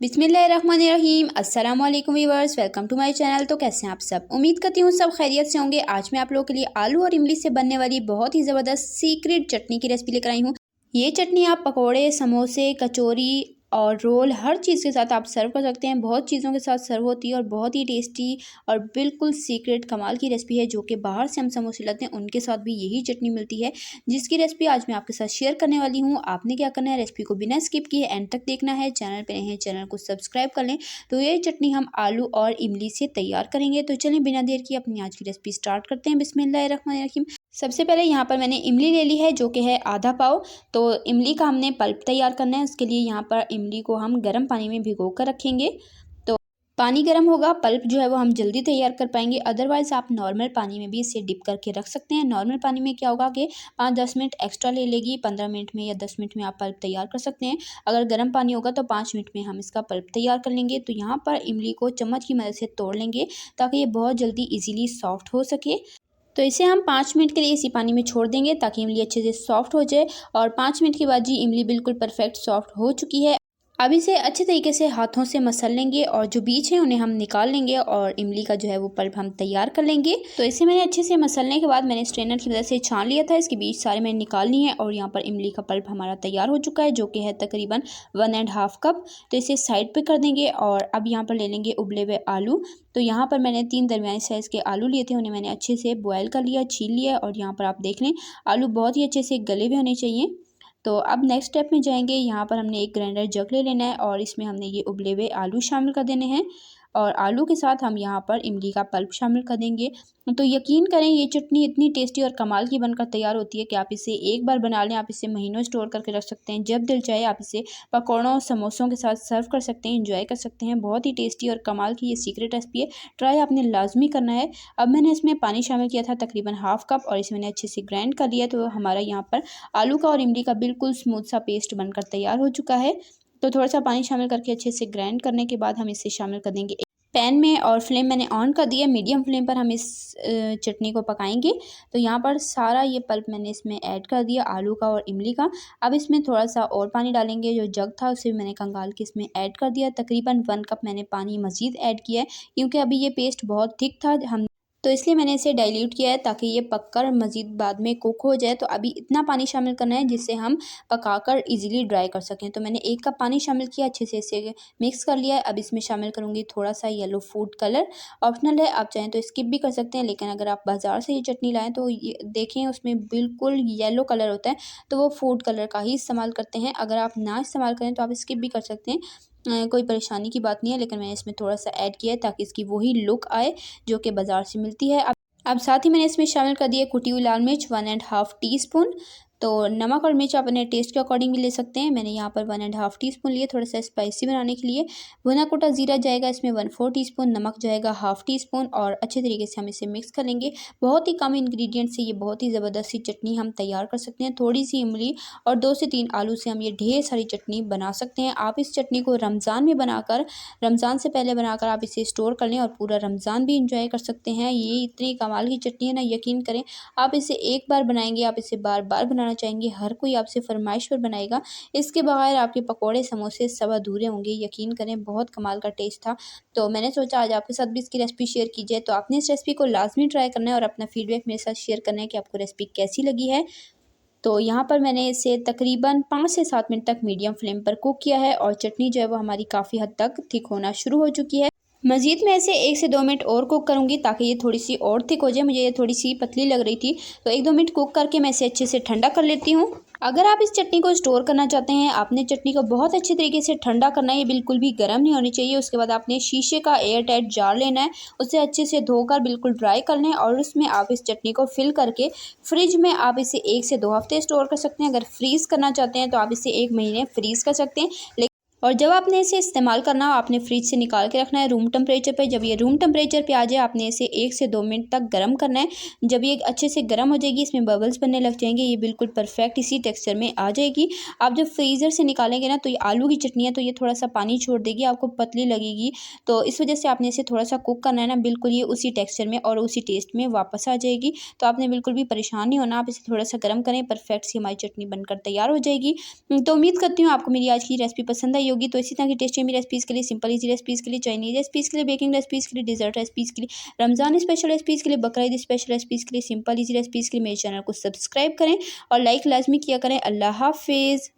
बिस्मिल्लाहिर्रहमानिर्रहीम। अस्सलाम वालेकुम viewers, welcome to my channel. तो कैसे हैं आप सब? उम्मीद करती हूँ सब खैरियत से होंगे। आज मैं आप लोगों के लिए आलू और इमली से बनने वाली बहुत ही ज़बरदस्त सीक्रेट चटनी की रेसिपी लेकर आई हूँ। ये चटनी आप पकोड़े, समोसे, कचौरी और रोल हर चीज़ के साथ आप सर्व कर सकते हैं। बहुत चीज़ों के साथ सर्व होती है और बहुत ही टेस्टी और बिल्कुल सीक्रेट कमाल की रेसिपी है, जो कि बाहर से हम समोसे लाते हैं उनके साथ भी यही चटनी मिलती है, जिसकी रेसिपी आज मैं आपके साथ शेयर करने वाली हूँ। आपने क्या करना है, रेसिपी को बिना स्किप किए एंड तक देखना है। चैनल पर नए हैं, चैनल को सब्सक्राइब कर लें। तो ये चटनी हम आलू और इमली से तैयार करेंगे। तो चलें बिना देर किए अपनी आज की रेसिपी स्टार्ट करते हैं। बिस्मिल्लाहिर्रहमानिर्रहीम। सबसे पहले यहाँ पर मैंने इमली ले ली है, जो कि है आधा पाव। तो इमली का हमने पल्प तैयार करना है। उसके लिए यहाँ पर इमली को हम गर्म पानी में भिगो कर रखेंगे। तो पानी गर्म होगा, पल्प जो है वो हम जल्दी तैयार कर पाएंगे। अदरवाइज़ आप नॉर्मल पानी में भी इसे डिप करके रख सकते हैं। नॉर्मल पानी में क्या होगा कि 5-10 मिनट एक्स्ट्रा ले लेगी। 15 मिनट में या 10 मिनट में आप पल्प तैयार कर सकते हैं। अगर गर्म पानी होगा तो 5 मिनट में हम इसका पल्प तैयार कर लेंगे। तो यहाँ पर इमली को चम्मच की मदद से तोड़ लेंगे, ताकि ये बहुत जल्दी ईजीली सॉफ्ट हो सके। तो इसे हम 5 मिनट के लिए इसी पानी में छोड़ देंगे, ताकि इमली अच्छे से सॉफ्ट हो जाए। और 5 मिनट के बाद जी इमली बिल्कुल परफेक्ट सॉफ्ट हो चुकी है। अब इसे अच्छे तरीके से हाथों से मसल लेंगे और जो बीज है उन्हें हम निकाल लेंगे और इमली का जो है वो पल्प हम तैयार कर लेंगे। तो इसे मैंने अच्छे से मसलने के बाद मैंने स्ट्रेनर की मदद से छान लिया था। इसके बीज सारे मैंने निकाल लिए हैं और यहाँ पर इमली का पल्प हमारा तैयार हो चुका है, जो कि है तकरीबन 1.5 कप। तो इसे साइड पे कर देंगे और अब यहाँ पर ले लेंगे उबले हुए आलू। तो यहाँ पर मैंने 3 दरमियानी साइज़ के आलू लिए थे, उन्हें मैंने अच्छे से बॉयल कर लिया, छील लिया। और यहाँ पर आप देख लें आलू बहुत ही अच्छे से गले हुए होने चाहिए। तो अब नेक्स्ट स्टेप में जाएंगे। यहाँ पर हमने एक ग्राइंडर जग ले लेना है और इसमें हमने ये उबले हुए आलू शामिल कर देने हैं। और आलू के साथ हम यहाँ पर इमली का पल्प शामिल कर देंगे। तो यकीन करें ये चटनी इतनी टेस्टी और कमाल की बनकर तैयार होती है कि आप इसे एक बार बना लें, आप इसे महीनों स्टोर करके रख सकते हैं। जब दिल चाहे आप इसे पकौड़ों, समोसों के साथ सर्व कर सकते हैं, इंजॉय कर सकते हैं। बहुत ही टेस्टी और कमाल की ये सीक्रेट रेसिपी है, ट्राई आपने लाजमी करना है। अब मैंने इसमें पानी शामिल किया था तकरीबन 1/2 कप और इसे मैंने अच्छे से ग्राइंड कर लिया। तो हमारा यहाँ पर आलू का और इमली का बिल्कुल स्मूथ सा पेस्ट बनकर तैयार हो चुका है। तो थोड़ा सा पानी शामिल करके अच्छे से ग्राइंड करने के बाद हम इसे शामिल कर देंगे पैन में। और फ्लेम मैंने ऑन कर दिया, मीडियम फ्लेम पर हम इस चटनी को पकाएंगे। तो यहाँ पर सारा ये पल्प मैंने इसमें ऐड कर दिया, आलू का और इमली का। अब इसमें थोड़ा सा और पानी डालेंगे। जो जग था उसे मैंने खंगाल के इसमें ऐड कर दिया। तकरीबन 1 कप मैंने पानी मज़ीद ऐड किया है, क्योंकि अभी ये पेस्ट बहुत थिक था हम तो इसलिए मैंने इसे डाइल्यूट किया है, ताकि ये पककर मज़ीद बाद में कुक हो जाए। तो अभी इतना पानी शामिल करना है जिससे हम पकाकर इजीली ड्राई कर सकें। तो मैंने 1 कप पानी शामिल किया, अच्छे से इसे मिक्स कर लिया है। अब इसमें शामिल करूँगी थोड़ा सा येलो फूड कलर। ऑप्शनल है, आप चाहें तो स्किप भी कर सकते हैं। लेकिन अगर आप बाज़ार से ये चटनी लाएँ तो ये देखें उसमें बिल्कुल येलो कलर होता है, तो वो फूड कलर का ही इस्तेमाल करते हैं। अगर आप ना इस्तेमाल करें तो आप स्किप भी कर सकते हैं, कोई परेशानी की बात नहीं है। लेकिन मैंने इसमें थोड़ा सा ऐड किया है ताकि इसकी वही लुक आए जो कि बाज़ार से मिलती है। अब साथ ही मैंने इसमें शामिल कर दिया कुटी हुई लाल मिर्च 1.5 टीस्पून। तो नमक और मिर्च आप अपने टेस्ट के अकॉर्डिंग भी ले सकते हैं। मैंने यहाँ पर 1.5 टीस्पून लिए, थोड़ा सा स्पाइसी बनाने के लिए। भुना कुटा जीरा जाएगा इसमें 1/4 टीस्पून, नमक जाएगा 1/2 टीस्पून और अच्छे तरीके से हम इसे मिक्स कर लेंगे। बहुत ही कम इंग्रेडिएंट से ये बहुत ही ज़बरदस्त सी चटनी हम तैयार कर सकते हैं। थोड़ी सी इमली और 2 से 3 आलू से हम ये ढेर सारी चटनी बना सकते हैं। आप इस चटनी को रमज़ान में बनाकर, रमज़ान से पहले बनाकर आप इसे स्टोर कर लें और पूरा रमज़ान भी इंजॉय कर सकते हैं। ये इतनी कमाल की चटनी है ना, यकीन करें आप इसे एक बार बनाएंगे आप इसे बार बार बनाना चाहेंगे। हर कोई आपसे फरमाइश पर बनाएगा। इसके बगैर आपके पकोड़े, समोसे सब अधूरे होंगे। यकीन करें बहुत कमाल का टेस्ट था। तो मैंने सोचा आज आपके साथ भी इसकी रेसिपी शेयर की जाए। तो आपने इस रेसिपी को लाजमी ट्राई करना है और अपना फीडबैक मेरे साथ शेयर करना है कि आपको रेसिपी कैसी लगी है। तो यहाँ पर मैंने इसे तकरीबन 5 से 7 मिनट तक मीडियम फ्लेम पर कुक किया है और चटनी जो है वो हमारी काफ़ी हद तक थिक होना शुरू हो चुकी है। मज़ीद मैं इसे 1 से 2 मिनट और कुक करूँगी, ताकि ये थोड़ी सी और थिक हो जाए। मुझे ये थोड़ी सी पतली लग रही थी, तो 1-2 मिनट कुक करके मैं इसे अच्छे से ठंडा कर लेती हूँ। अगर आप इस चटनी को स्टोर करना चाहते हैं, आपने चटनी को बहुत अच्छे तरीके से ठंडा करना है, ये बिल्कुल भी गर्म नहीं होनी चाहिए। उसके बाद आपने शीशे का एयर टाइट जार लेना है, उसे अच्छे से धोकर बिल्कुल ड्राई कर लें और उसमें आप इस चटनी को फिल करके फ्रिज में आप इसे 1 से 2 हफ्ते स्टोर कर सकते हैं। अगर फ्रीज़ करना चाहते हैं तो आप इसे 1 महीने फ्रीज़ कर सकते हैं। और जब आपने इसे इस्तेमाल करना हो, आपने फ्रिज से निकाल के रखना है रूम टेम्परेचर पे। जब ये रूम टेम्परेचर पे आ जाए, आपने इसे 1 से 2 मिनट तक गर्म करना है। जब ये अच्छे से गर्म हो जाएगी, इसमें बबल्स बनने लग जाएंगे, ये बिल्कुल परफेक्ट इसी टेक्सचर में आ जाएगी। आप जब फ्रीज़र से निकालेंगे ना, तो ये आलू की चटनी है तो ये थोड़ा सा पानी छोड़ देगी, आपको पतली लगेगी। तो इस वजह से आपने इसे थोड़ा सा कुक करना है ना, बिल्कुल ये उसी टेक्सचर में और उसी टेस्ट में वापस आ जाएगी। तो आपने बिल्कुल भी परेशान नहीं होना, आप इसे थोड़ा सा गर्म करें, परफेक्ट सी हमारी चटनी बनकर तैयार हो जाएगी। तो उम्मीद करती हूँ आपको मेरी आज की रेसिपी पसंद आई होगी। तो इसी तरह की टेस्टी मेरी रेसिपीज़ के लिए, सिंपल ईजी रेसिपीज़ के लिए, चाइनीज रेसिपीज़ के लिए, बेकिंग रेसिपीज़ के लिए, डिजर्ट रेसिपीज़ के लिए, रमज़ान स्पेशल रेसिपीज़ के लिए, बकरा ईद स्पेशल रेसिपीज़ के लिए, सिंपल ईजी रेसिपीज़ के लिए मेरे चैनल को सब्सक्राइब करें और लाइक लाजमी किया करें। अल्लाह हाफिज़।